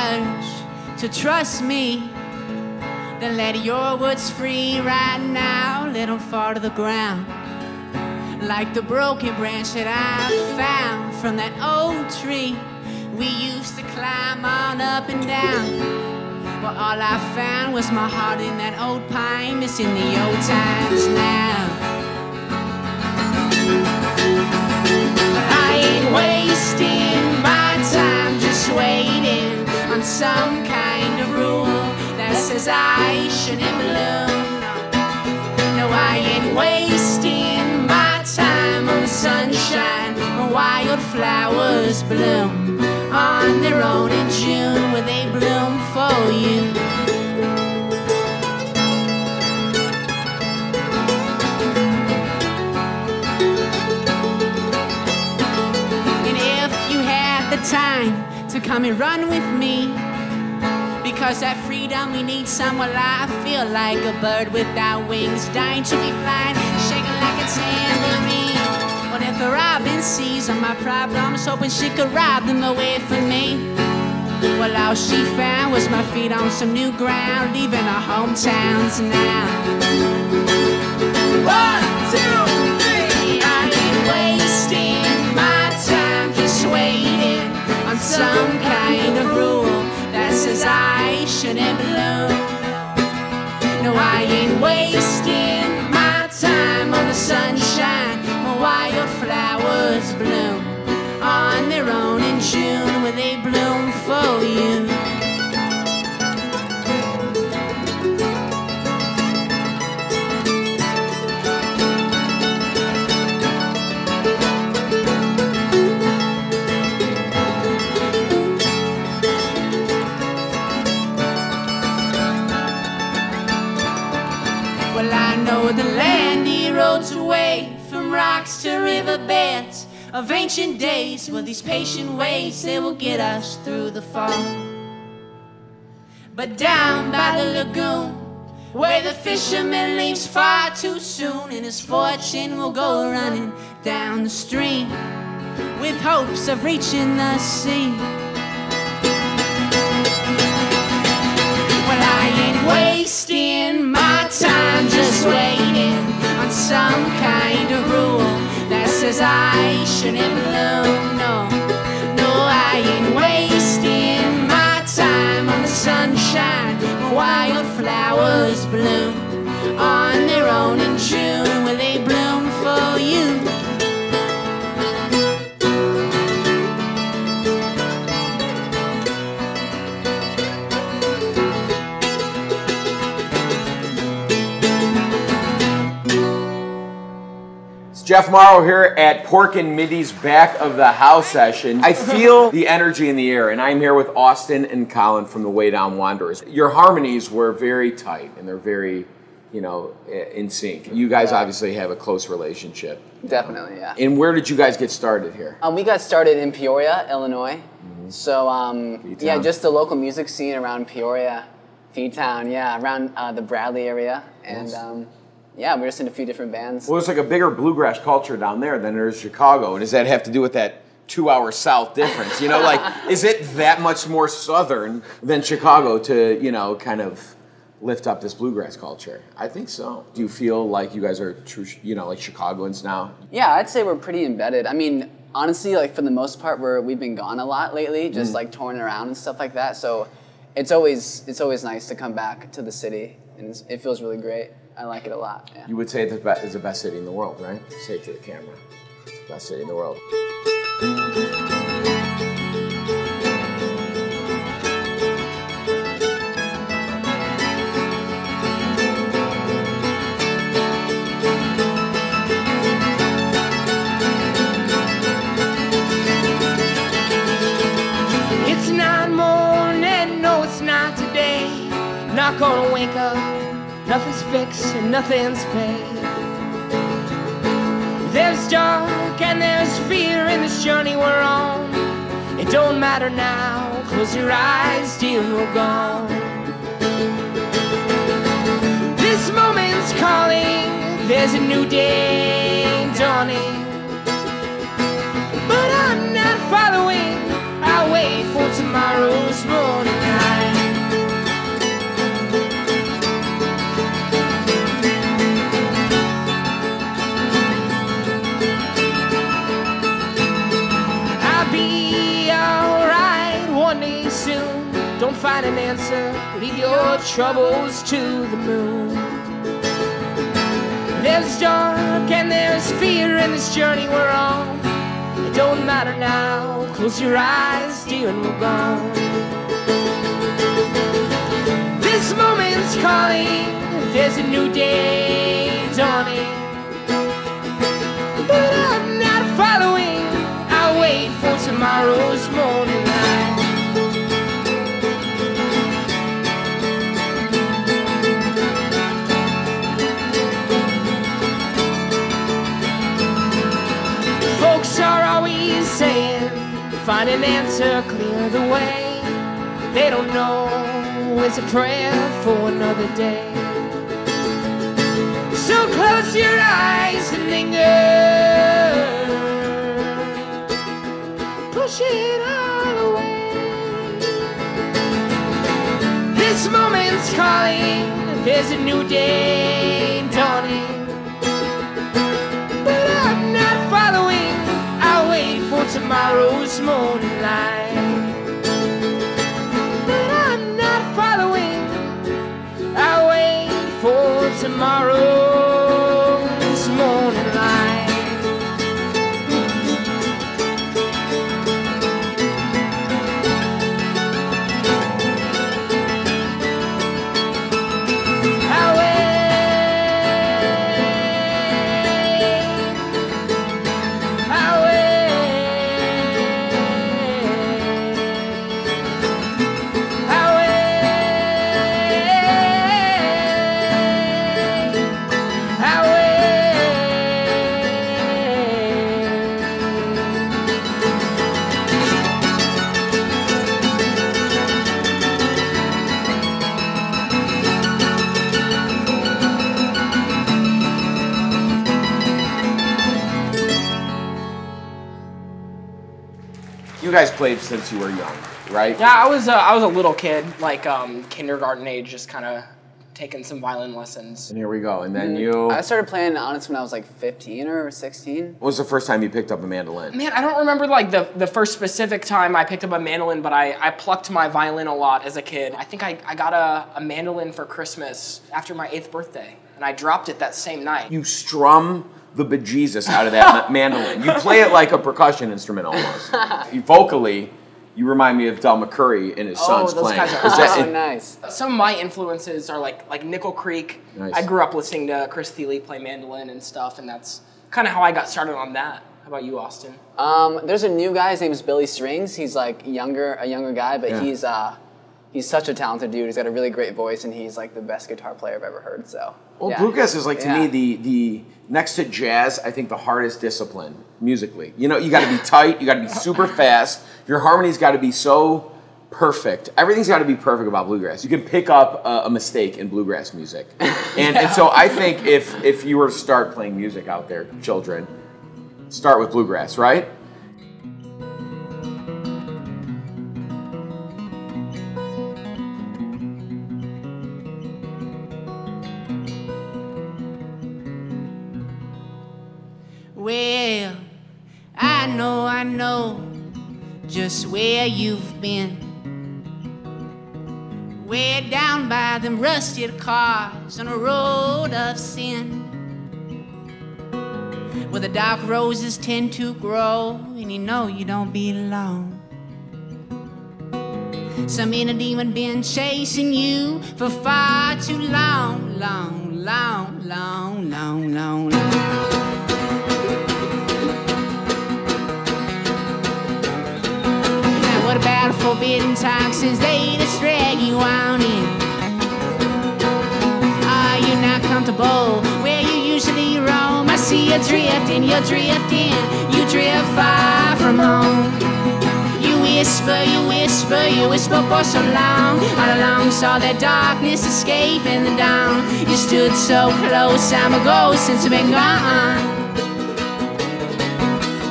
urge to trust me, then let your words free right now. Let them fall to the ground like the broken branch that I found from that old tree we used to climb on up and down. Well, all I found was my heart in that old pine, missing the old times now. I ain't wasting my time just waiting on some kind of rule that says I shouldn't bloom. No, I ain't wasting my time on the sunshine when wildflowers bloom on their own in June when they bloom for you. And if you had the time to come and run with me, because that freedom we need somewhere, I feel like a bird without wings, dying to be flying, shaking like a tambourine. But if the robin sees all my problems, hoping she could rob them away from me. Well, all she found was my feet on some new ground, leaving our hometowns now. 1, 2, 3. I ain't wasting my time just waiting on some kind of rule that says I shouldn't bloom. No, I ain't wasting my time on the sunshine when wildflowers bloom on their own in June when they bloom for you. Well, I know the landy roads away from rocks to riverbeds of ancient days, where these patient ways, they will get us through the fall. But down by the lagoon, where the fisherman leaves far too soon, and his fortune will go running down the stream with hopes of reaching the sea. Well, I ain't wasting my time just waiting on some kind of rule that says I shouldn't bloom. No, no, I ain't wasting my time on the sunshine when wildflowers bloom on their own in June when they bloom for you. Jeff Mauro here at Pork and Mindy's Back of the House session. I feel the energy in the air, and I'm here with Austin and Collin from the Way Down Wanderers. Your harmonies were very tight, and they're very, you know, in sync. You guys obviously have a close relationship. Definitely, yeah. And where did you guys get started here? We got started in Peoria, Illinois. So, yeah, just the local music scene around Peoria, P-Town, yeah, around the Bradley area. And, yeah, we were just in a few different bands. Well, it's like a bigger bluegrass culture down there than there's Chicago. And does that have to do with that 2-hour south difference? You know, like, is it that much more southern than Chicago to, you know, kind of lift up this bluegrass culture? I think so. Do you feel like you guys are true, you know, like Chicagoans now? Yeah, I'd say we're pretty embedded. I mean, honestly, like, for the most part, we've been gone a lot lately, just like touring around and stuff like that. So it's always nice to come back to the city, and it feels really great. I like it a lot. Yeah. You would say that it's the best city in the world, right? Say it to the camera. It's the best city in the world. It's not morning, no, it's not today. Not gonna wake up. Nothing's fixed and nothing's paid. There's dark and there's fear in this journey we're on. It don't matter now, close your eyes, dear, we're gone. This moment's calling, there's a new day dawning. But I'm not following, I'll wait for tomorrow's morning. don't find an answer, leave your troubles to the moon. There's dark and there's fear in this journey we're on. It don't matter now, close your eyes, dear, and we're gone. This moment's calling, there's a new day dawning. But I'm not following, I'll wait for tomorrow's morning light. Folks are always saying, find an answer, clear the way. They don't know it's a prayer for another day. So close your eyes and linger, push it all away. This moment's calling, there's a new day dawning. But I'm not following, I'll wait for tomorrow's morning light. But I'm not following, I'll wait for tomorrow's morning light. You guys played since you were young, right? Yeah, I was a little kid, like kindergarten age, just kind of taking some violin lessons. And here we go. And then you... I started playing honest when I was like 15 or 16. When was the first time you picked up a mandolin? Man, I don't remember like the first specific time I picked up a mandolin, but I plucked my violin a lot as a kid. I think I got a mandolin for Christmas after my 8th birthday, and I dropped it that same night. You strum the bejesus out of that mandolin. You play it like a percussion instrument almost. Vocally, you remind me of Del McCurry and his sons those playing. guys are Oh, nice. Some of my influences are like Nickel Creek. Nice. I grew up listening to Chris Thile play mandolin and stuff, and that's kind of how I got started on that. How about you, Austin? There's a new guy, his name is Billy Strings. He's like a younger guy, but Yeah. he's such a talented dude. He's got a really great voice, and he's like the best guitar player I've ever heard. So, Well, yeah. bluegrass is like, to Yeah. me, the next to jazz, I think the hardest discipline musically. You know, you got to be tight, you got to be super fast, your harmony's got to be so perfect. Everything's got to be perfect about bluegrass. You can pick up a mistake in bluegrass music. And so I think if you were to start playing music out there, children, start with bluegrass, right? Well, I know just where you've been. Way down by them rusted cars on a road of sin, where the dark roses tend to grow, and you know you don't belong. Some inner demon been chasing you for far too long, long, long, long, long, long, long. What about forbidden toxins they just drag you on in? Are you not comfortable where you usually roam? I see you drifting, you drift far from home. You whisper for so long. All along saw that darkness escaping the dawn. You stood so close, I'm a ghost since you've been gone.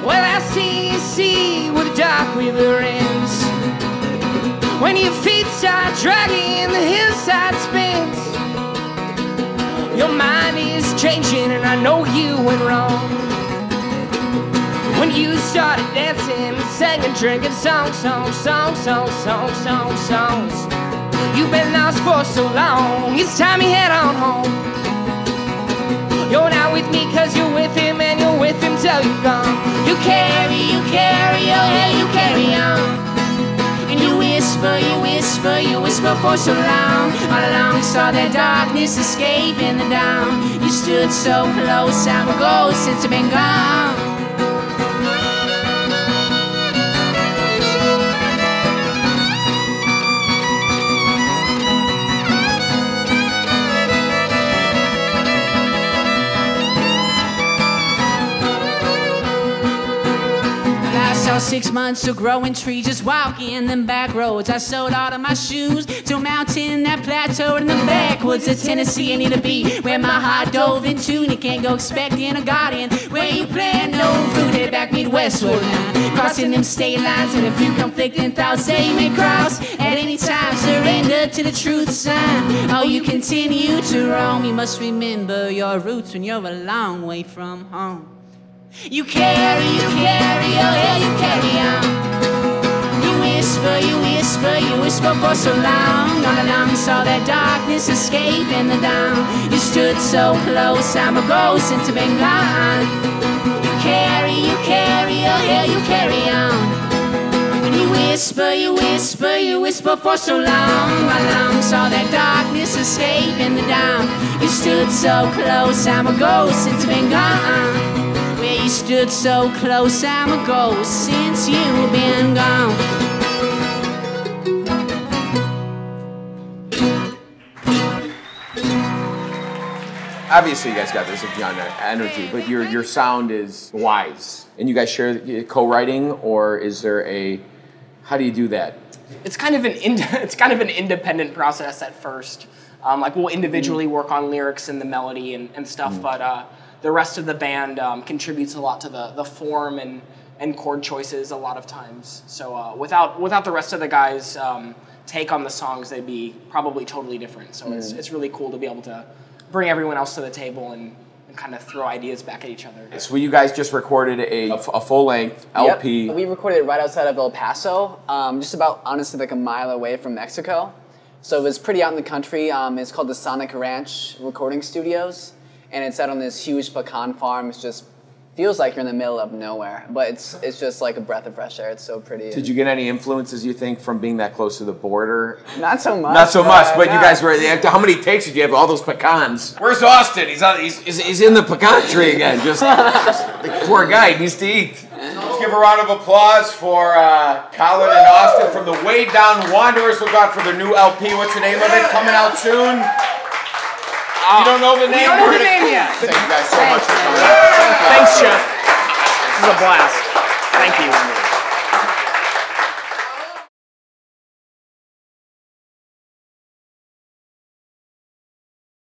Well, I see where the dark river ends. When your feet start dragging, the hillside spins. Your mind is changing, and I know you went wrong. When And you started dancing, singing, drinking songs. You've been lost for so long, it's time you head on home. You're not with me cause you're with him, and you're with him till you're gone. You carry, oh yeah, you carry on. And you whisper for so long. All along saw that darkness escaping the dawn. You stood so close, I'm a ghost since you've been gone. I saw 6 months of growing trees, just walking them back roads. I sold all of my shoes to a mountain that plateaued in the backwoods of Tennessee. I need to be where my heart dove into, and you can't go expecting a garden where you plant no fruit. Head back Midwestward now, crossing them state lines, and a few conflicting thoughts they may cross at any time. Surrender to the truth sign. Oh, you continue to roam. You must remember your roots when you're a long way from home. You carry, oh yeah, you carry on. You whisper for so long. All along saw that darkness escaping the dawn. You stood so close, I'm a ghost since you've been gone. You carry, oh yeah, you carry on. And you whisper for so long. All along saw that darkness escaping the dawn. You stood so close, I'm a ghost since you've been gone. You stood so close, I'm a ghost since you've been gone. Obviously, you guys got this young energy, but your sound is wise. And you guys share co-writing, or is there a? How do you do that? It's kind of an independent process at first. Like we'll individually work on lyrics and the melody and stuff, but the rest of the band contributes a lot to the form and chord choices a lot of times. So without the rest of the guys' take on the songs, they'd be probably totally different. So it's really cool to be able to bring everyone else to the table and kind of throw ideas back at each other. So you guys just recorded a full-length LP. Yep. We recorded it right outside of El Paso, just about, honestly, like a mile away from Mexico. So it was pretty out in the country. It's called the Sonic Ranch Recording Studios. And it's out on this huge pecan farm. It just feels like you're in the middle of nowhere, but it's just like a breath of fresh air. It's so pretty. Did you get any influences, you think, from being that close to the border? Not so much. Not so much, but you guys were. How many takes did you have? All those pecans. Where's Austin? He's in the pecan tree again. Just the poor guy needs to eat. Let's give a round of applause for Collin and Austin from the Way Down Wanderers. Look out for their new LP. What's the name of it? Coming out soon. You don't know the name? We don't know the name yet. Thank you guys so much for coming out. Thanks, Jeff. This is a blast. Thank you.